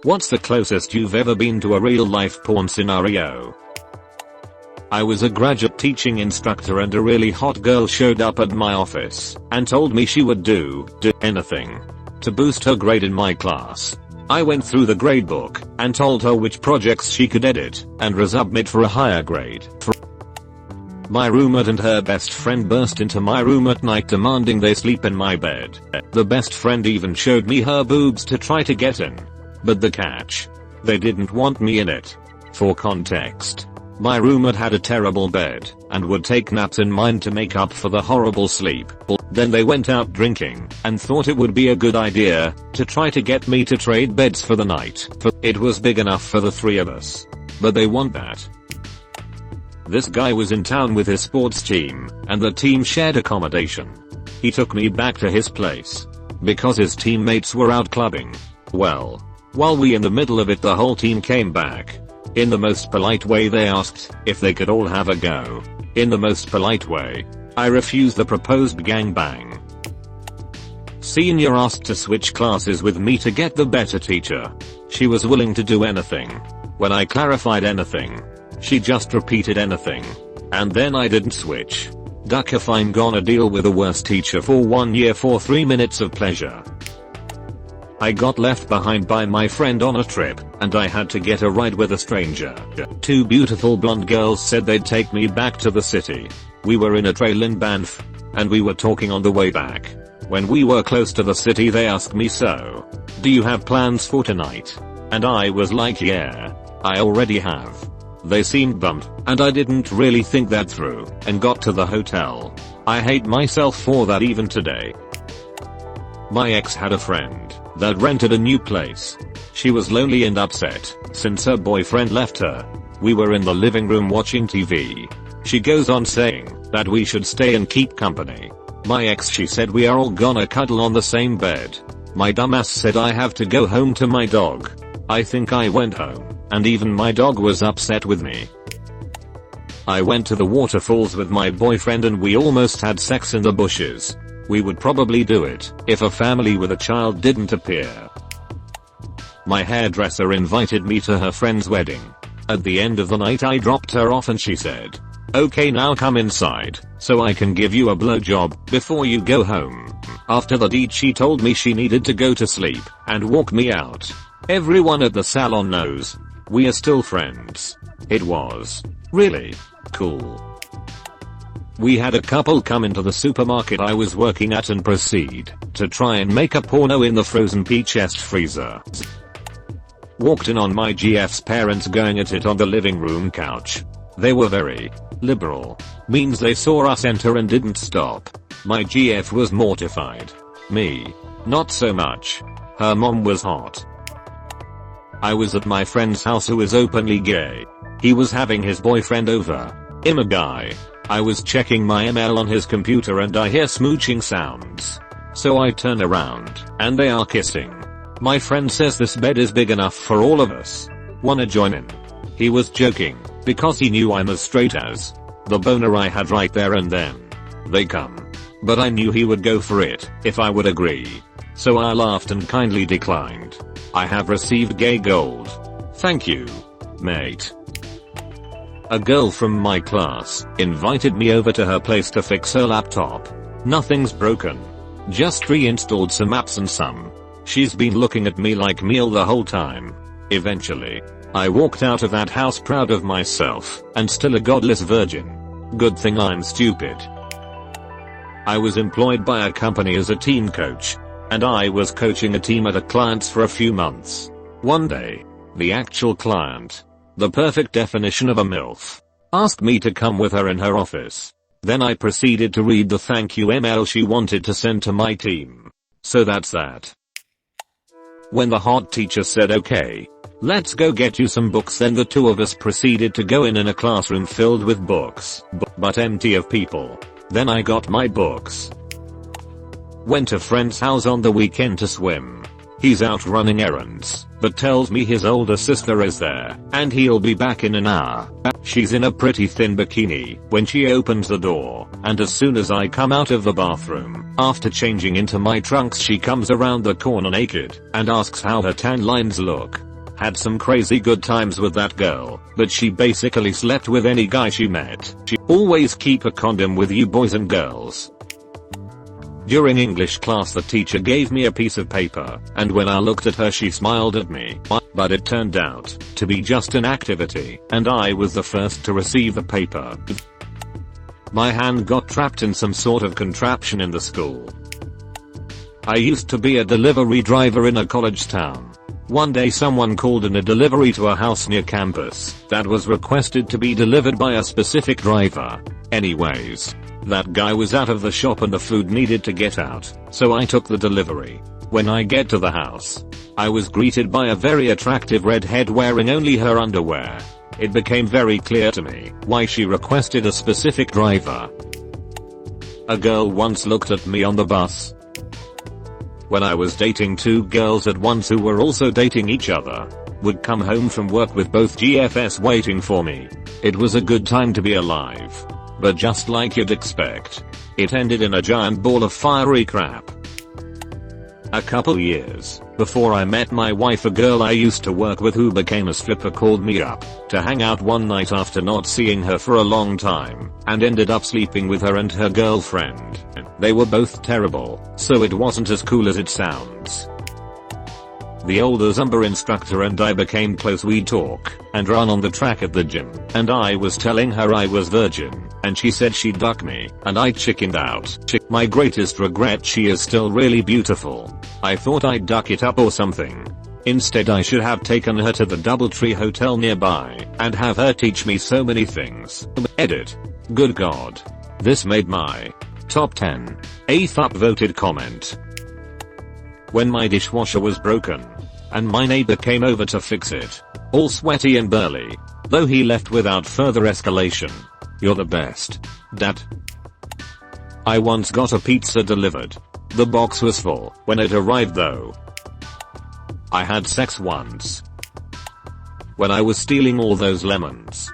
What's the closest you've ever been to a real life porn scenario? I was a graduate teaching instructor and a really hot girl showed up at my office and told me she would do anything to boost her grade in my class. I went through the gradebook and told her which projects she could edit and resubmit for a higher grade. My roommate and her best friend burst into my room at night demanding they sleep in my bed. The best friend even showed me her boobs to try to get in. But the catch? They didn't want me in it. For context, my roommate had a terrible bed and would take naps in mine to make up for the horrible sleep. Then they went out drinking and thought it would be a good idea to try to get me to trade beds for the night. It was big enough for the three of us. But they want that. This guy was in town with his sports team and the team shared accommodation. He took me back to his place because his teammates were out clubbing. Well, while we in the middle of it, the whole team came back. In the most polite way they asked if they could all have a go. In the most polite way, I refused the proposed gangbang. Senior asked to switch classes with me to get the better teacher. She was willing to do anything. When I clarified anything, she just repeated anything. And then I didn't switch. Duck if I'm gonna deal with a worse teacher for 1 year for 3 minutes of pleasure. I got left behind by my friend on a trip, and I had to get a ride with a stranger. Two beautiful blonde girls said they'd take me back to the city. We were in a trail in Banff, and we were talking on the way back. When we were close to the city they asked me, "So, do you have plans for tonight?" And I was like, "Yeah, I already have." They seemed bummed, and I didn't really think that through, and got to the hotel. I hate myself for that even today. My ex had a friend that rented a new place. She was lonely and upset since her boyfriend left her. We were in the living room watching TV. She goes on saying that we should stay and keep company. My ex, she said, we are all gonna cuddle on the same bed. My dumbass said I have to go home to my dog. I think I went home, and even my dog was upset with me. I went to the waterfalls with my boyfriend and we almost had sex in the bushes. We would probably do it if a family with a child didn't appear. My hairdresser invited me to her friend's wedding. At the end of the night I dropped her off and she said, "Okay, now come inside so I can give you a blowjob before you go home." After the deed she told me she needed to go to sleep and walk me out. Everyone at the salon knows we are still friends. It was really cool. We had a couple come into the supermarket I was working at and proceed to try and make a porno in the frozen pea chest freezer. Walked in on my GF's parents going at it on the living room couch. They were very liberal. Means they saw us enter and didn't stop. My GF was mortified. Me, not so much. Her mom was hot. I was at my friend's house who is openly gay. He was having his boyfriend over. I'm a guy. I was checking my email on his computer and I hear smooching sounds. So I turn around and they are kissing. My friend says this bed is big enough for all of us. Wanna join in? He was joking because he knew I'm as straight as the boner I had right there and then. They come. But I knew he would go for it if I would agree. So I laughed and kindly declined. I have received gay gold. Thank you, mate. A girl from my class invited me over to her place to fix her laptop. Nothing's broken. Just reinstalled some apps and some. She's been looking at me like meal the whole time. Eventually, I walked out of that house proud of myself and still a godless virgin. Good thing I'm stupid. I was employed by a company as a team coach, and I was coaching a team at a client's for a few months. One day, the actual client, the perfect definition of a MILF, asked me to come with her in her office. Then I proceeded to read the thank you email she wanted to send to my team. So that's that. When the hot teacher said, "Okay, let's go get you some books," then the two of us proceeded to go in a classroom filled with books, but empty of people. Then I got my books. Went to friend's house on the weekend to swim. He's out running errands, but tells me his older sister is there, and he'll be back in an hour. She's in a pretty thin bikini when she opens the door, and as soon as I come out of the bathroom, after changing into my trunks, she comes around the corner naked and asks how her tan lines look. Had some crazy good times with that girl, but she basically slept with any guy she met. She always keep a condom with you boys and girls. During English class the teacher gave me a piece of paper, and when I looked at her she smiled at me, but it turned out to be just an activity, and I was the first to receive the paper. My hand got trapped in some sort of contraption in the school. I used to be a delivery driver in a college town. One day someone called in a delivery to a house near campus that was requested to be delivered by a specific driver. Anyways, that guy was out of the shop and the food needed to get out, so I took the delivery. When I get to the house, I was greeted by a very attractive redhead wearing only her underwear. It became very clear to me why she requested a specific driver. A girl once looked at me on the bus. When I was dating two girls at once who were also dating each other, would come home from work with both GFS waiting for me. It was a good time to be alive. But just like you'd expect, it ended in a giant ball of fiery crap. A couple years before I met my wife, a girl I used to work with who became a stripper called me up to hang out one night after not seeing her for a long time, and ended up sleeping with her and her girlfriend. They were both terrible, so it wasn't as cool as it sounds. The older Zumba instructor and I became close. We'd talk and run on the track at the gym, and I was telling her I was virgin, and she said she'd duck me, and I chickened out. My greatest regret, she is still really beautiful. I thought I'd duck it up or something. Instead I should have taken her to the Doubletree Hotel nearby and have her teach me so many things. Edit. Good God. This made my top 10. 8th upvoted comment. When my dishwasher was broken, and my neighbor came over to fix it, all sweaty and burly, though he left without further escalation. You're the best, Dad. I once got a pizza delivered. The box was full when it arrived though. I had sex once. When I was stealing all those lemons,